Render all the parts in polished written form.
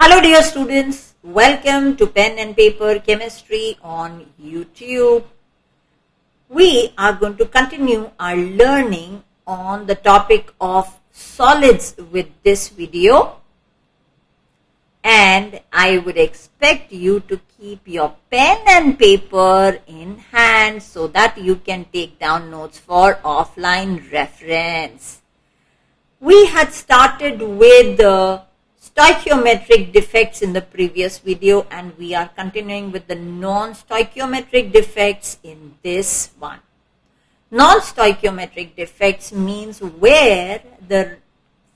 Hello dear students, welcome to Pen and Paper Chemistry on YouTube. We are going to continue our learning on the topic of solids with this video, and I would expect you to keep your pen and paper in hand so that you can take down notes for offline reference. We had started with the stoichiometric defects in the previous video, and we are continuing with the non-stoichiometric defects in this one. Non-stoichiometric defects means where the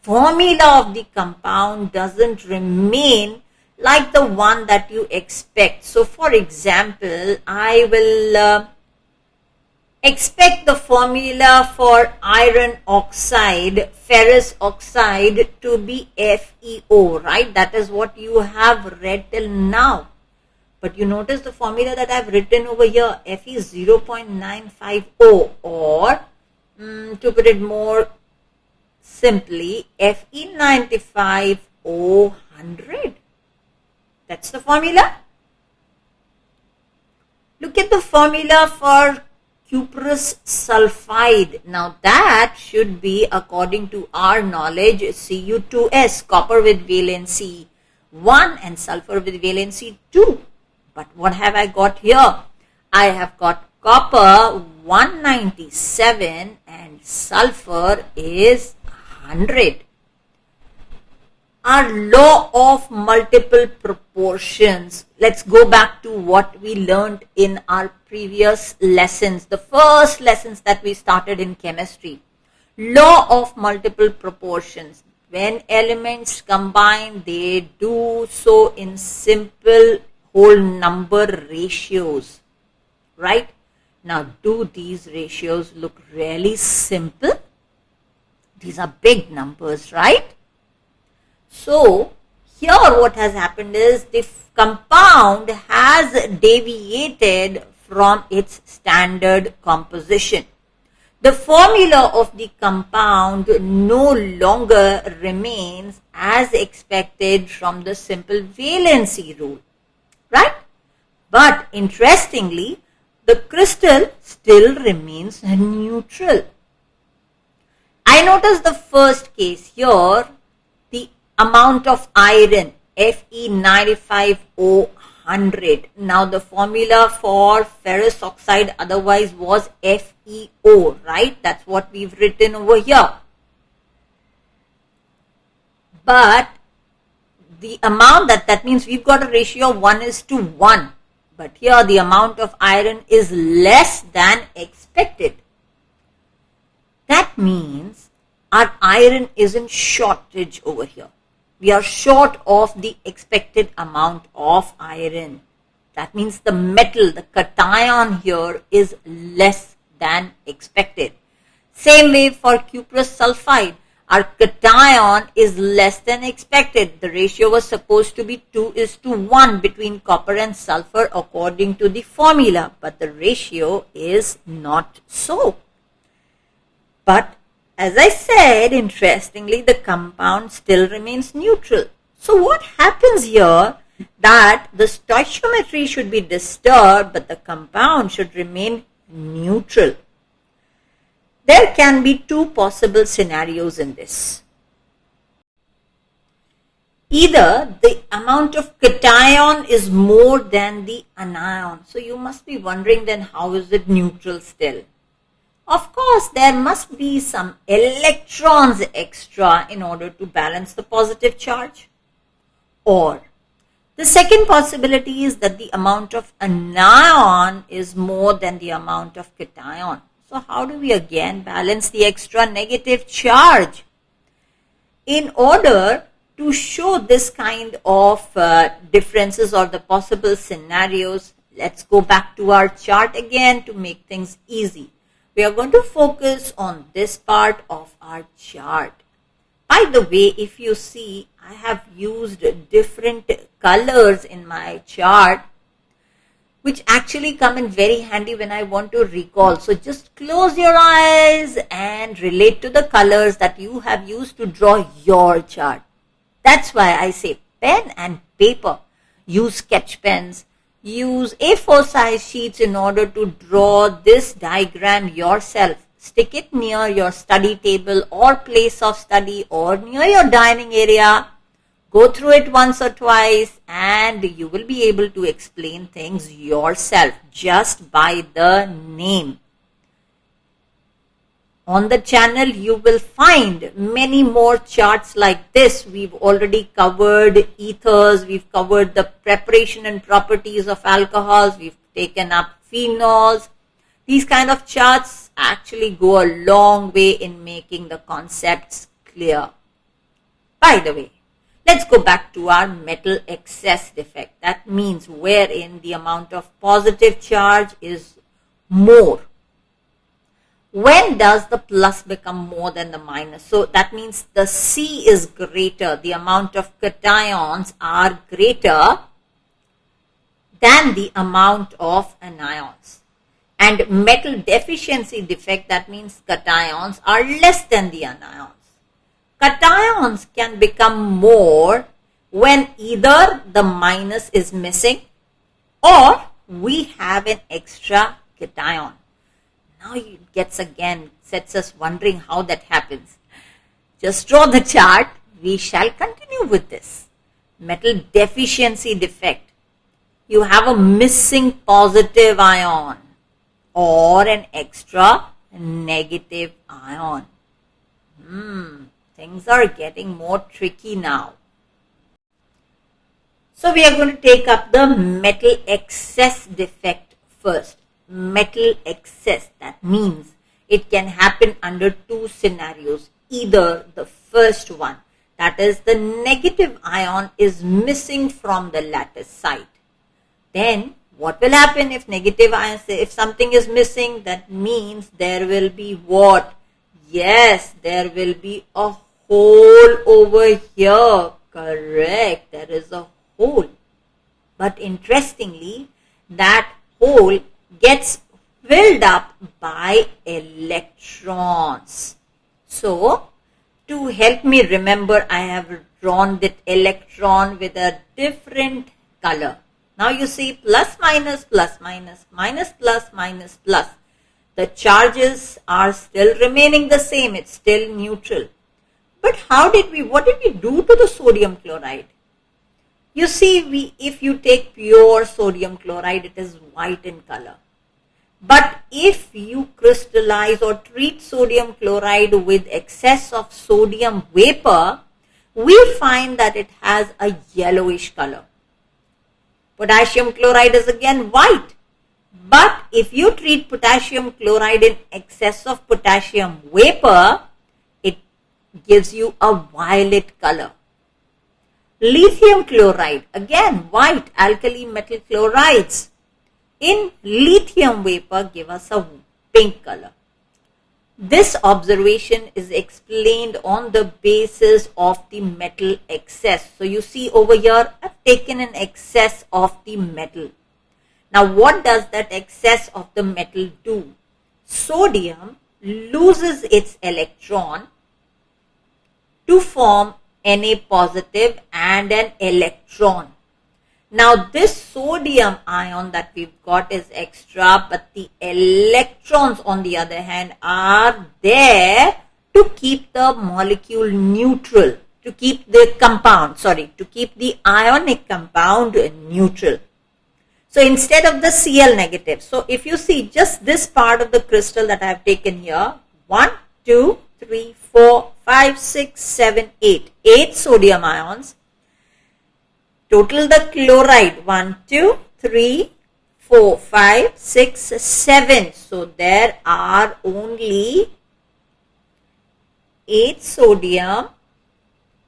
formula of the compound doesn't remain like the one that you expect. So for example, I will expect the formula for iron oxide, ferrous oxide to be FeO, right? That is what you have read till now. But you notice the formula that I have written over here, Fe 0.950, or to put it more simply, Fe 95O100. That's the formula. Look at the formula for cuprous sulfide. Now that should be, according to our knowledge, Cu2S, copper with valency 1 and sulfur with valency 2. But what have I got here? I have got copper 197 and sulfur is 100. Our law of multiple proportions. Let's go back to what we learned in our previous lessons, the first lessons that we started in chemistry. Law of multiple proportions. When elements combine, they do so in simple whole number ratios, right? Now, do these ratios look really simple? These are big numbers, right? So, here what has happened is the compound has deviated from its standard composition. The formula of the compound no longer remains as expected from the simple valency rule, right? But interestingly, the crystal still remains neutral. I notice the first case here, the amount of iron, Fe 95O100. Now the formula for ferrous oxide otherwise was FeO, right? That's what we've written over here. But the amount that means we've got a ratio of 1:1. But here the amount of iron is less than expected. That means our iron is in shortage over here. We are short of the expected amount of iron. That means the metal, the cation here is less than expected. Same way for cuprous sulfide. Our cation is less than expected. The ratio was supposed to be 2:1 between copper and sulfur according to the formula. But the ratio is not so. But as I said, interestingly, the compound still remains neutral. So what happens here? That the stoichiometry should be disturbed, but the compound should remain neutral. There can be two possible scenarios in this. Either the amount of cation is more than the anion. So you must be wondering, then how is it neutral still? Of course, there must be some electrons extra in order to balance the positive charge. Or the second possibility is that the amount of anion is more than the amount of cation. So how do we again balance the extra negative charge? In order to show this kind of differences or the possible scenarios, let's go back to our chart again to make things easy. We are going to focus on this part of our chart. By the way, if you see, I have used different colors in my chart, which actually come in very handy when I want to recall. So just close your eyes and relate to the colors that you have used to draw your chart. That's why I say pen and paper. Use sketch pens. Use A4 size sheets in order to draw this diagram yourself. Stick it near your study table or place of study or near your dining area. Go through it once or twice and you will be able to explain things yourself just by the name. On the channel, you will find many more charts like this. We've already covered ethers. We've covered the preparation and properties of alcohols. We've taken up phenols. These kind of charts actually go a long way in making the concepts clear. By the way, let's go back to our metal excess defect. That means wherein the amount of positive charge is more. When does the plus become more than the minus? So that means the C is greater. The amount of cations are greater than the amount of anions. And metal deficiency defect, that means cations are less than the anions. Cations can become more when either the minus is missing or we have an extra cation. Now it sets us wondering how that happens. Just draw the chart. We shall continue with this. Metal deficiency defect. You have a missing positive ion or an extra negative ion. Things are getting more tricky now. So we are going to take up the metal excess defect first. Metal excess, that means it can happen under two scenarios. Either the first one, that is the negative ion is missing from the lattice site. Then what will happen if negative ion, if something is missing, that means there will be what? Yes, there will be a hole over here. Correct, there is a hole. But interestingly, that hole gets filled up by electrons. So, to help me remember, I have drawn that electron with a different color. Now you see plus minus, plus minus, minus plus, minus plus. The charges are still remaining the same. It's still neutral. But what did we do to the sodium chloride? You see, if you take pure sodium chloride, it is white in color. But if you crystallize or treat sodium chloride with excess of sodium vapor, we find that it has a yellowish color. Potassium chloride is again white. But if you treat potassium chloride in excess of potassium vapor, it gives you a violet color. Lithium chloride, again white, alkali metal chlorides in lithium vapor give us a pink color. This observation is explained on the basis of the metal excess. So you see over here, I've taken an excess of the metal. Now what does that excess of the metal do? Sodium loses its electron to form Na positive and an electron. Now this sodium ion that we've got is extra, but the electrons on the other hand are there to keep the molecule neutral, to keep the ionic compound neutral. So instead of the Cl negative, so if you see just this part of the crystal that I have taken here, 1, 2, 3, 4, 5, 6, 7, 8. 8 sodium ions. Total the chloride 1, 2, 3, 4, 5, 6, 7. So there are only 8 sodium,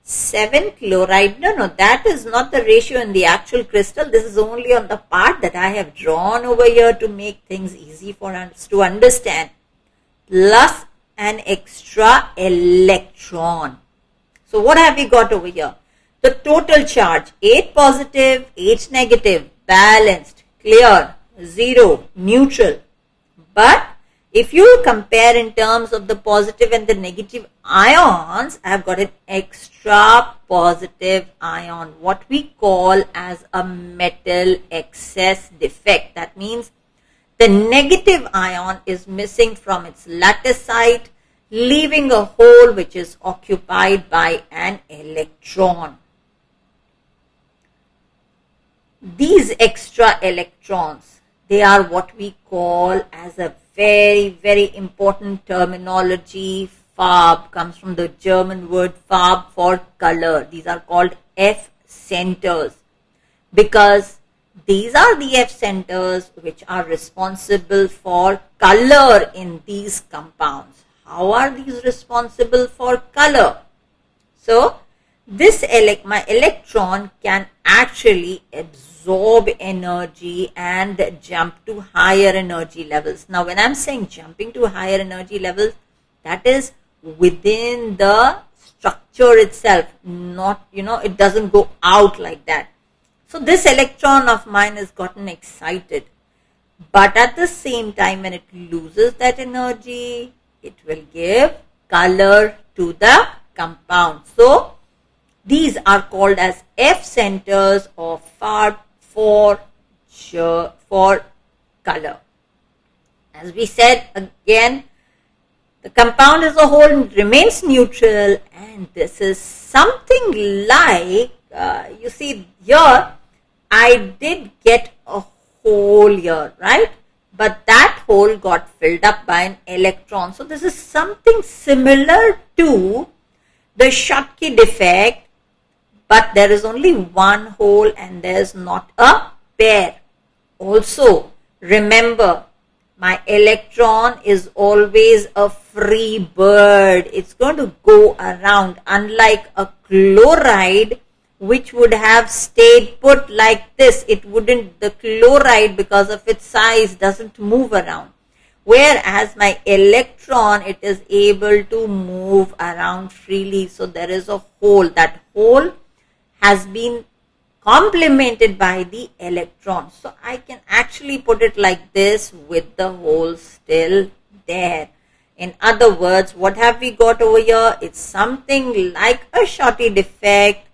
7 chloride. No, that is not the ratio in the actual crystal. This is only on the part that I have drawn over here to make things easy for us to understand. Plus an extra electron. So what have we got over here? The total charge, 8 positive, 8 negative, balanced, clear, 0, neutral. But If you compare in terms of the positive and the negative ions, I have got an extra positive ion, what we call as a metal excess defect. That means the negative ion is missing from its lattice site, leaving a hole which is occupied by an electron. These extra electrons, they are what we call as a very important terminology. Farb comes from the German word Farb for color. These are called F centers because these are the F centers which are responsible for color in these compounds. How are these responsible for color? So, my electron can actually absorb energy and jump to higher energy levels. Now, when I'm saying jumping to higher energy levels, that is within the structure itself, not, it doesn't go out like that. So, this electron of mine has gotten excited. But at the same time, when it loses that energy, it will give color to the compound. So, these are called as F centers of Farb for color. As we said again, the compound as a whole remains neutral, and this is something like, you see here, I did get a hole here, right? But that hole got filled up by an electron. So this is something similar to the Schottky defect, but there is only one hole and there is not a pair. Also, remember, my electron is always a free bird. It's going to go around, unlike a chloride which would have stayed put like this. It wouldn't, the chloride, because of its size, doesn't move around. Whereas my electron, it is able to move around freely. So there is a hole. That hole has been complemented by the electron. So I can actually put it like this with the hole still there. In other words, what have we got over here? It's something like a Schottky defect,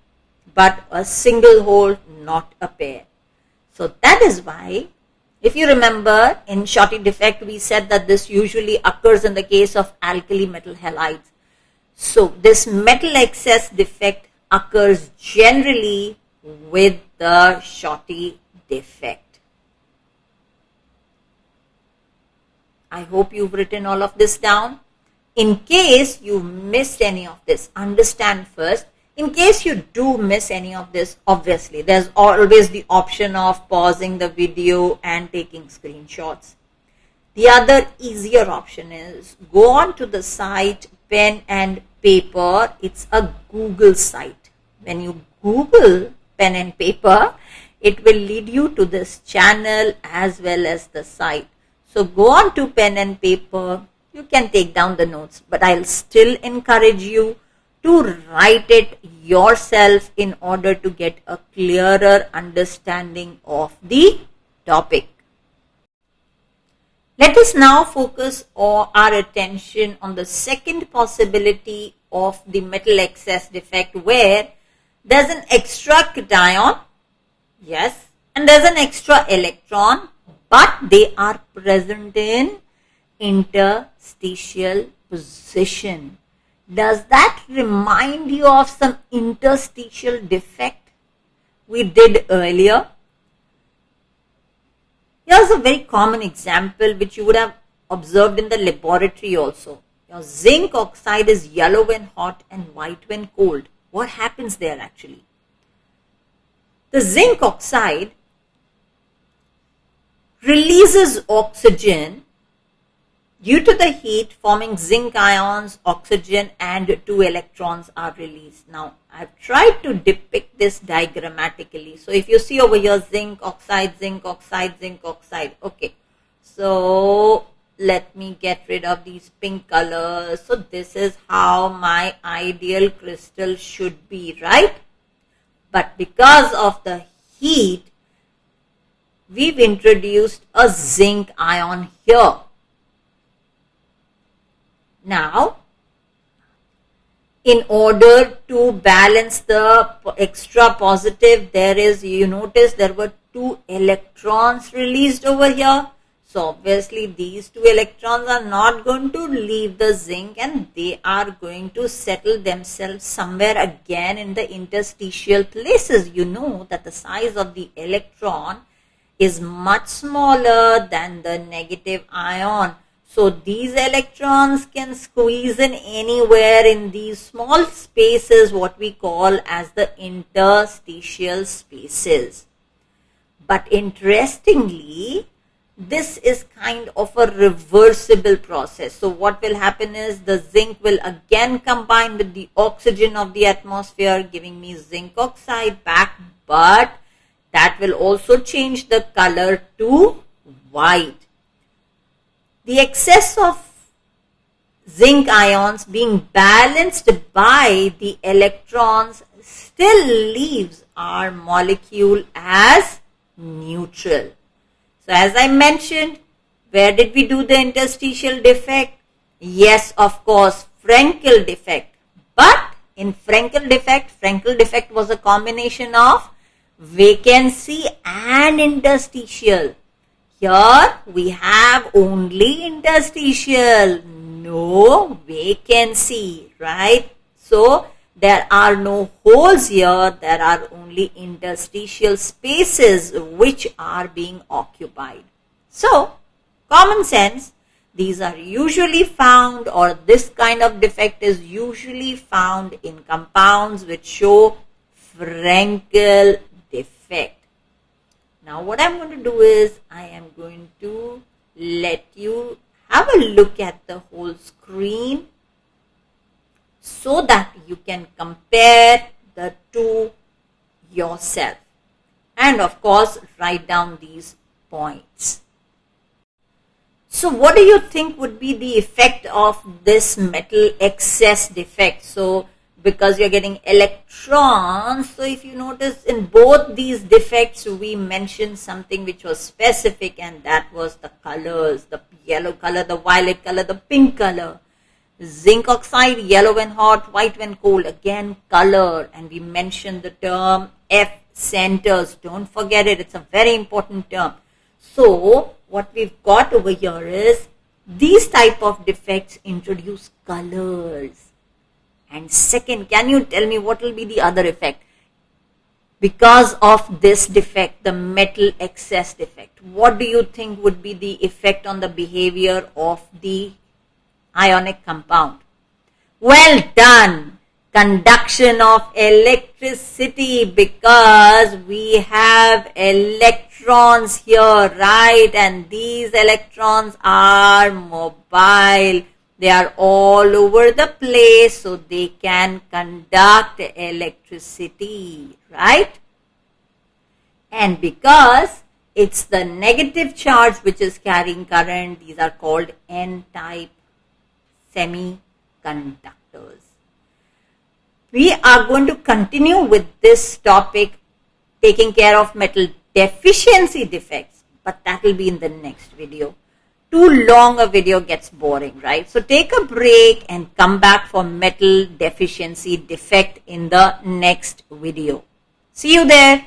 but a single hole, not a pair. So that is why, if you remember, in Schottky defect, we said that this usually occurs in the case of alkali metal halides. So this metal excess defect occurs generally with the Schottky defect. I hope you've written all of this down. In case you missed any of this, understand first. In case you do miss any of this, obviously, there's always the option of pausing the video and taking screenshots. The other easier option is go on to the site Pen and Paper. It's a Google site. When you Google Pen and Paper, it will lead you to this channel as well as the site. So go on to Pen and Paper. You can take down the notes, but I'll still encourage you to write it yourself in order to get a clearer understanding of the topic. Let us now focus our attention on the second possibility of the metal excess defect, where there's an extra cation, yes, and there's an extra electron, but they are present in interstitial position. Does that remind you of some interstitial defect we did earlier? Here's a very common example which you would have observed in the laboratory also. Your zinc oxide is yellow when hot and white when cold. What happens there actually? The zinc oxide releases oxygen due to the heat, forming zinc ions, oxygen and 2 electrons are released. Now, I've tried to depict this diagrammatically. So, if you see over here, zinc oxide, zinc oxide, zinc oxide. Okay. So, let me get rid of these pink colors. So, this is how my ideal crystal should be, right? But because of the heat, we've introduced a zinc ion here. Now, in order to balance the extra positive, there is, you notice there were 2 electrons released over here. So obviously these 2 electrons are not going to leave the zinc and they are going to settle themselves somewhere again in the interstitial places. You know that the size of the electron is much smaller than the negative ion. So these electrons can squeeze in anywhere in these small spaces, what we call as the interstitial spaces. But interestingly, this is kind of a reversible process. So what will happen is the zinc will again combine with the oxygen of the atmosphere, giving me zinc oxide back, but that will also change the color to white. The excess of zinc ions being balanced by the electrons still leaves our molecule as neutral. So as I mentioned, where did we do the interstitial defect? Yes, of course, Frenkel defect. But in Frenkel defect was a combination of vacancy and interstitial. Here we have only interstitial, no vacancy, right? So there are no holes here, there are only interstitial spaces which are being occupied. So, common sense, these are usually found, or this kind of defect is usually found in compounds which show Frenkel defect. Now what I'm going to do is, I am going to let you have a look at the whole screen so that you can compare the two yourself. And of course, write down these points. So what do you think would be the effect of this metal excess defect? So because you're getting electrons, so if you notice in both these defects, we mentioned something which was specific, and that was the colors, the yellow color, the violet color, the pink color. Zinc oxide, yellow when hot, white when cold, again color, and we mentioned the term F centers. Don't forget it, it's a very important term. So what we've got over here is these type of defects introduce colors. And second, can you tell me what will be the other effect? Because of this defect, the metal excess defect, what do you think would be the effect on the behavior of the ionic compound? Well done! Conduction of electricity, because we have electrons here, right? And these electrons are mobile. They are all over the place, so they can conduct electricity, right? And because it's the negative charge which is carrying current, these are called N-type semiconductors. We are going to continue with this topic, taking care of metal deficiency defects, but that will be in the next video. Too long a video gets boring, right? So take a break and come back for metal deficiency defect in the next video. See you there.